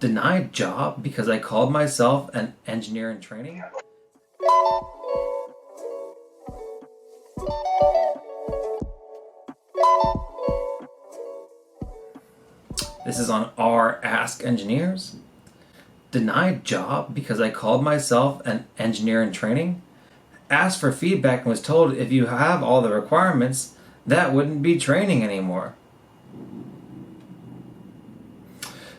Denied job because I called myself an engineer in training? This is on our Ask Engineers. Denied job because I called myself an engineer in training? Asked for feedback and was told if you have all the requirements, that wouldn't be training anymore.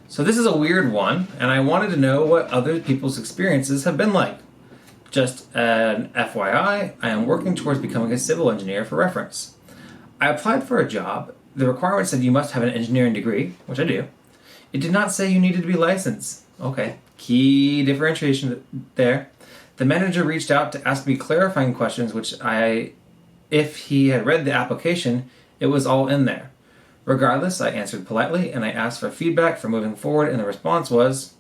So this is a weird one, and I wanted to know what other people's experiences have been like. Just an FYI, I am working towards becoming a civil engineer for reference. I applied for a job. The requirement said you must have an engineering degree, which I do. It did not say you needed to be licensed. Okay, key differentiation there. The manager reached out to ask me clarifying questions, if he had read the application, it was all in there. Regardless, I answered politely and I asked for feedback for moving forward, and the response was,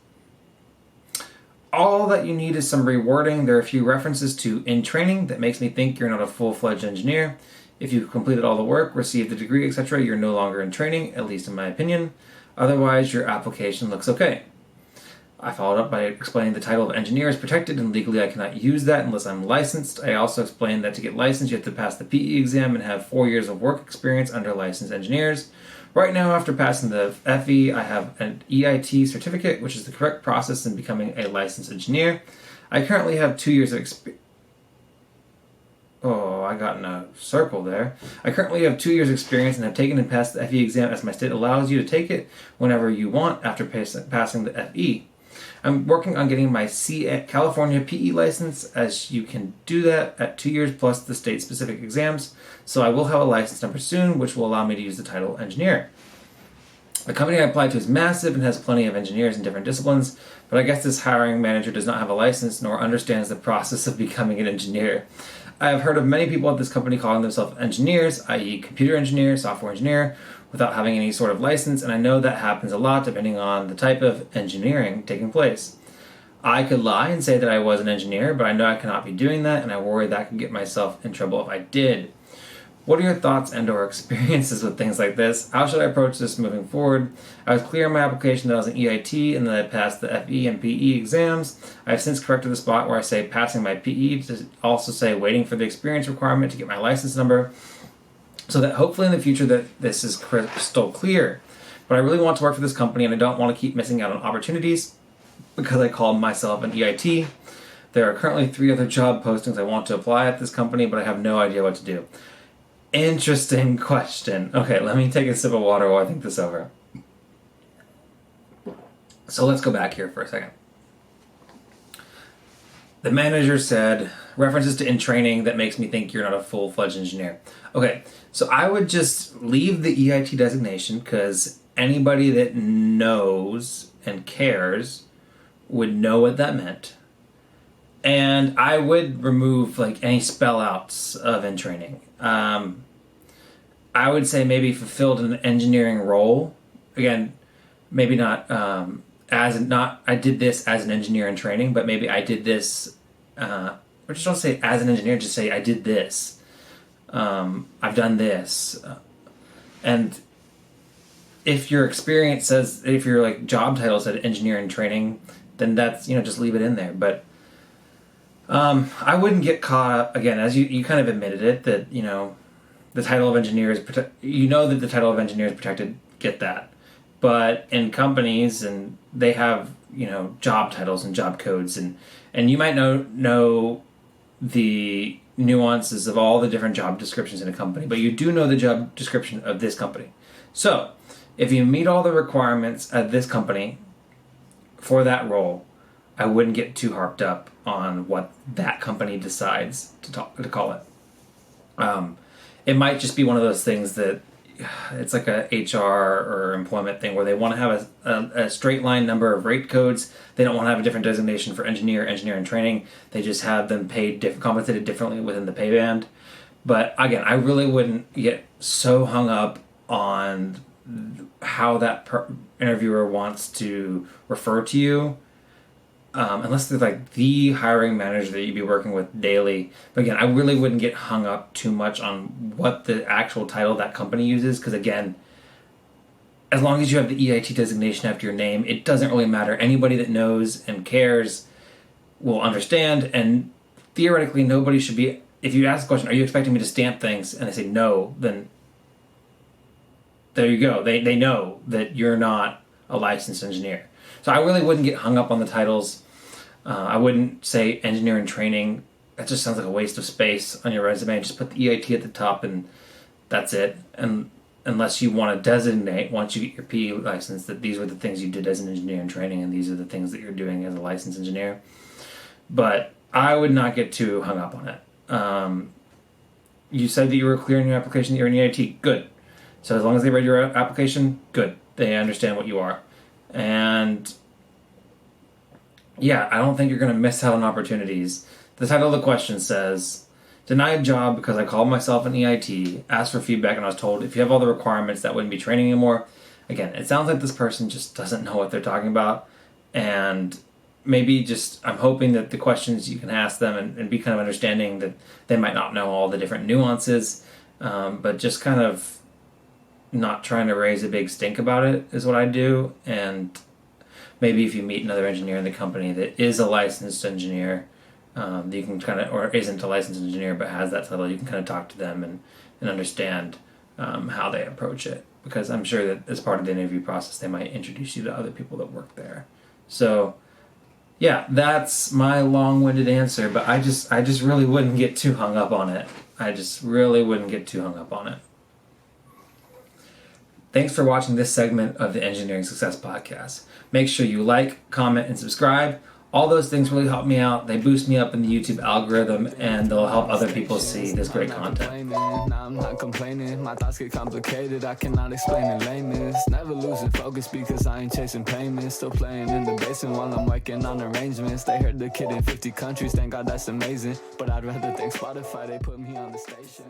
all that you need is some rewording. There are a few references to in training that makes me think you're not a full-fledged engineer. If you've completed all the work, received the degree, etc., you're no longer in training, at least in my opinion. Otherwise, your application looks okay. I followed up by explaining the title of engineer is protected and legally I cannot use that unless I'm licensed. I also explained that to get licensed, you have to pass the PE exam and have 4 years of work experience under licensed engineers. Right now, after passing the FE, I have an EIT certificate, which is the correct process in becoming a licensed engineer. I currently have 2 years of experience. Oh, I got in a circle there. I currently have 2 years experience and have taken and passed the FE exam as my state allows you to take it whenever you want after passing the FE. I'm working on getting my California PE license, as you can do that at 2 years plus the state-specific exams, so I will have a license number soon, which will allow me to use the title engineer. The company I applied to is massive and has plenty of engineers in different disciplines, but I guess this hiring manager does not have a license nor understands the process of becoming an engineer. I have heard of many people at this company calling themselves engineers, i.e. computer engineer, software engineer, without having any sort of license, and I know that happens a lot depending on the type of engineering taking place. I could lie and say that I was an engineer, but I know I cannot be doing that, and I worry that could get myself in trouble if I did. What are your thoughts and or experiences with things like this? How should I approach this moving forward? I was clear in my application that I was an EIT and that I passed the FE and PE exams. I have since corrected the spot where I say passing my PE to also say waiting for the experience requirement to get my license number, so that hopefully in the future that this is crystal clear. But I really want to work for this company and I don't want to keep missing out on opportunities because I call myself an EIT. There are currently 3 other job postings I want to apply at this company, but I have no idea what to do. Interesting question. Okay, let me take a sip of water while I think this over. So let's go back here for a second. The manager said, references to in training that makes me think you're not a full-fledged engineer. Okay, so I would just leave the EIT designation because anybody that knows and cares would know what that meant. And I would remove any spell outs of in training. I would say maybe fulfilled an engineering role. Again, maybe not I did this as an engineer in training, but maybe I did this, or just don't say as an engineer, just say I did this. I've done this. And if your experience says, if your job title said engineer in training, then that's, just leave it in there. But I wouldn't get caught up, again, as you kind of admitted it, that, the title of engineer is that the title of engineer is protected, get that. But in companies, and they have, job titles and job codes, and you might know the nuances of all the different job descriptions in a company, but you do know the job description of this company. So, if you meet all the requirements at this company for that role, I wouldn't get too harped up on what that company decides to call it. It might just be one of those things that it's like a HR or employment thing where they want to have a straight line number of rate codes. They don't want to have a different designation for engineer in training. They just have them compensated differently within the pay band. But again, I really wouldn't get so hung up on how that interviewer wants to refer to you. Unless they're the hiring manager that you'd be working with daily. But again, I really wouldn't get hung up too much on what the actual title that company uses, because again, as long as you have the EIT designation after your name, it doesn't really matter. Anybody that knows and cares will understand, and theoretically nobody should be, if you ask the question, are you expecting me to stamp things, and they say no, then there you go. They know that you're not a licensed engineer. So I really wouldn't get hung up on the titles. I wouldn't say engineering training. That just sounds like a waste of space on your resume. Just put the EIT at the top and that's it. And unless you want to designate, once you get your PE license, that these were the things you did as an engineer in training and these are the things that you're doing as a licensed engineer. But I would not get too hung up on it. You said that you were clear in your application that you're an EIT. Good. So as long as they read your application, good. They understand what you are. And yeah, I don't think you're going to miss out on opportunities. The title of the question says, denied job because I called myself an EIT, asked for feedback, and I was told if you have all the requirements, that wouldn't be training anymore. Again, it sounds like this person just doesn't know what they're talking about. And maybe just, I'm hoping that the questions you can ask them and be kind of understanding that they might not know all the different nuances, but just kind of not trying to raise a big stink about it is what I do. And maybe if you meet another engineer in the company that is a licensed engineer, you can kind of, or isn't a licensed engineer but has that title, you can kind of talk to them and understand how they approach it. Because I'm sure that as part of the interview process, they might introduce you to other people that work there. So yeah, that's my long-winded answer, but I just really wouldn't get too hung up on it. I just really wouldn't get too hung up on it. Thanks for watching this segment of the Engineering Success Podcast. Make sure you like, comment, and subscribe. All those things really help me out. They boost me up in the YouTube algorithm, and they'll help other people see this great content. I'm not complaining. My thoughts get complicated. I cannot explain in layman's. Never losing focus because I ain't chasing payments. Still playing in the basement while I'm working on arrangements. They heard the kid in 50 countries. Thank God that's amazing. But I'd rather thank Spotify. They put me on the station.